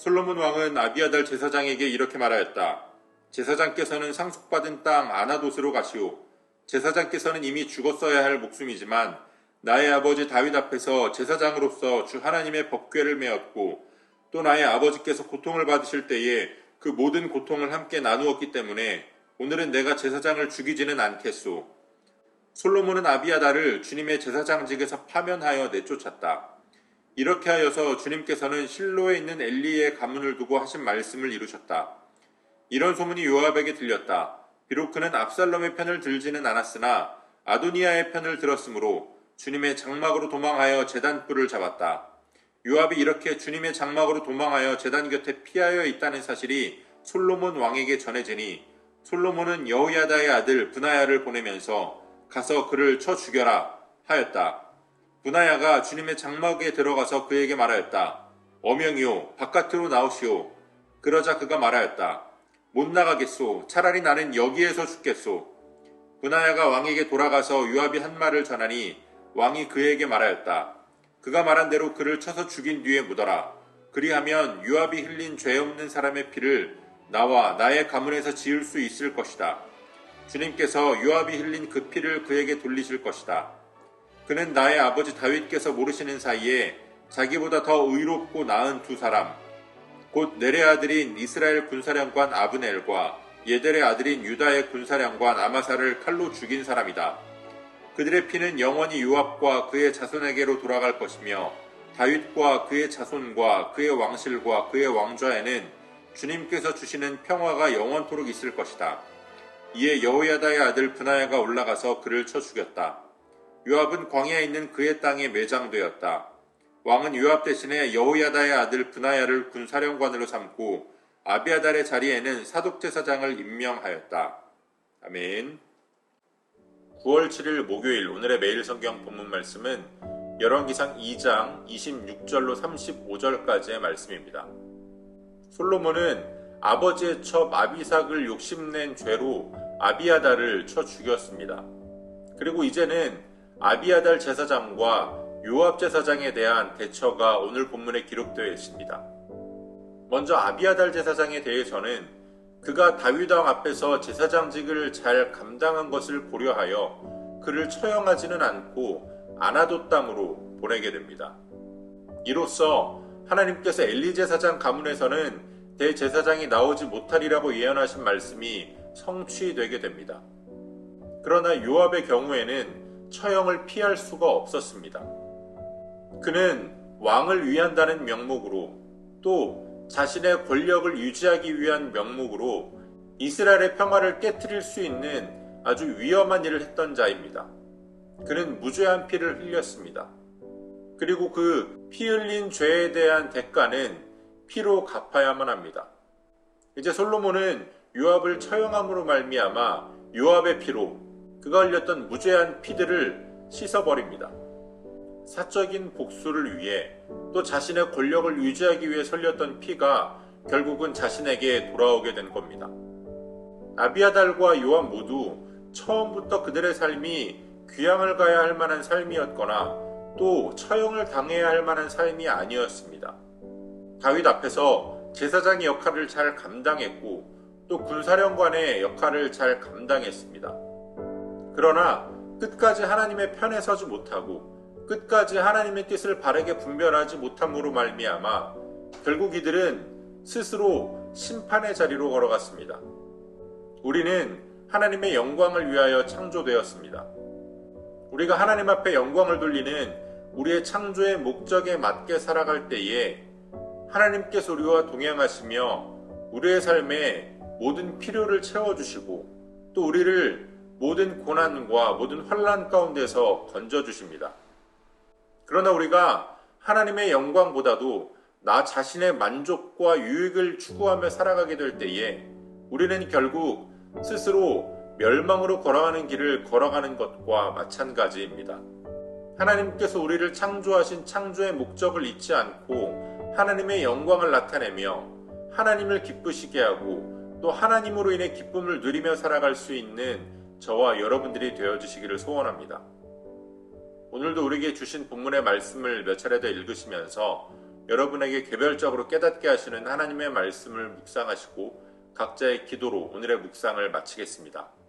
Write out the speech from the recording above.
솔로몬 왕은 아비아달 제사장에게 이렇게 말하였다. 제사장께서는 상속받은 땅 아나돗으로 가시오. 제사장께서는 이미 죽었어야 할 목숨이지만 나의 아버지 다윗 앞에서 제사장으로서 주 하나님의 법궤를 메었고 또 나의 아버지께서 고통을 받으실 때에 그 모든 고통을 함께 나누었기 때문에 오늘은 내가 제사장을 죽이지는 않겠소. 솔로몬은 아비아달을 주님의 제사장직에서 파면하여 내쫓았다. 이렇게 하여서 주님께서는 실로에 있는 엘리의 가문을 두고 하신 말씀을 이루셨다. 이런 소문이 요압에게 들렸다. 비록 그는 압살롬의 편을 들지는 않았으나 아도니아의 편을 들었으므로 주님의 장막으로 도망하여 제단불을 잡았다. 요압이 이렇게 주님의 장막으로 도망하여 제단 곁에 피하여 있다는 사실이 솔로몬 왕에게 전해지니 솔로몬은 여호야다의 아들 브나야를 보내면서 가서 그를 쳐 죽여라 하였다. 브나야가 주님의 장막에 들어가서 그에게 말하였다. 어명이요 바깥으로 나오시오. 그러자 그가 말하였다. 못 나가겠소. 차라리 나는 여기에서 죽겠소. 브나야가 왕에게 돌아가서 요압이 한 말을 전하니 왕이 그에게 말하였다. 그가 말한 대로 그를 쳐서 죽인 뒤에 묻어라. 그리하면 요압이 흘린 죄 없는 사람의 피를 나와 나의 가문에서 지을 수 있을 것이다. 주님께서 요압이 흘린 그 피를 그에게 돌리실 것이다. 그는 나의 아버지 다윗께서 모르시는 사이에 자기보다 더 의롭고 나은 두 사람, 곧 넬의 아들인 이스라엘 군사령관 아브넬과 예델의 아들인 유다의 군사령관 아마사를 칼로 죽인 사람이다. 그들의 피는 영원히 요압과 그의 자손에게로 돌아갈 것이며 다윗과 그의 자손과 그의 왕실과 그의 왕좌에는 주님께서 주시는 평화가 영원토록 있을 것이다. 이에 여호야다의 아들 브나야가 올라가서 그를 쳐 죽였다. 요압은 광야에 있는 그의 땅에 매장되었다. 왕은 요압 대신에 여호야다의 아들 브나야를 군사령관으로 삼고 아비아달의 자리에는 사독제사장을 임명하였다. 아멘. 9월 7일 목요일 오늘의 매일 성경 본문 말씀은 열왕기상 2장 26절로 35절까지의 말씀입니다. 솔로몬은 아버지의 첩 아비삭을 욕심낸 죄로 아비아달을 쳐 죽였습니다. 그리고 이제는 아비아달 제사장과 요압 제사장에 대한 대처가 오늘 본문에 기록되어 있습니다. 먼저 아비아달 제사장에 대해서는 그가 다윗 왕 앞에서 제사장직을 잘 감당한 것을 고려하여 그를 처형하지는 않고 아나돗 땅으로 보내게 됩니다. 이로써 하나님께서 엘리 제사장 가문에서는 대제사장이 나오지 못하리라고 예언하신 말씀이 성취되게 됩니다. 그러나 요압의 경우에는 처형을 피할 수가 없었습니다. 그는 왕을 위한다는 명목으로 또 자신의 권력을 유지하기 위한 명목으로 이스라엘의 평화를 깨트릴 수 있는 아주 위험한 일을 했던 자입니다. 그는 무죄한 피를 흘렸습니다. 그리고 그 피 흘린 죄에 대한 대가는 피로 갚아야만 합니다. 이제 솔로몬은 요압을 처형함으로 말미암아 요압의 피로 그가 흘렸던 무죄한 피들을 씻어버립니다. 사적인 복수를 위해 또 자신의 권력을 유지하기 위해 흘렸던 피가 결국은 자신에게 돌아오게 된 겁니다. 아비아달과 요압 모두 처음부터 그들의 삶이 귀양을 가야 할 만한 삶이었거나 또 처형을 당해야 할 만한 삶이 아니었습니다. 다윗 앞에서 제사장의 역할을 잘 감당했고 또 군사령관의 역할을 잘 감당했습니다. 그러나 끝까지 하나님의 편에 서지 못하고 끝까지 하나님의 뜻을 바르게 분별하지 못함으로 말미암아 결국 이들은 스스로 심판의 자리로 걸어갔습니다. 우리는 하나님의 영광을 위하여 창조되었습니다. 우리가 하나님 앞에 영광을 돌리는 우리의 창조의 목적에 맞게 살아갈 때에 하나님께서 우리와 동행하시며 우리의 삶에 모든 필요를 채워주시고 또 우리를 모든 고난과 모든 환난 가운데서 건져주십니다. 그러나 우리가 하나님의 영광보다도 나 자신의 만족과 유익을 추구하며 살아가게 될 때에 우리는 결국 스스로 멸망으로 걸어가는 길을 걸어가는 것과 마찬가지입니다. 하나님께서 우리를 창조하신 창조의 목적을 잊지 않고 하나님의 영광을 나타내며 하나님을 기쁘시게 하고 또 하나님으로 인해 기쁨을 누리며 살아갈 수 있는 저와 여러분들이 되어주시기를 소원합니다. 오늘도 우리에게 주신 본문의 말씀을 몇 차례 더 읽으시면서 여러분에게 개별적으로 깨닫게 하시는 하나님의 말씀을 묵상하시고 각자의 기도로 오늘의 묵상을 마치겠습니다.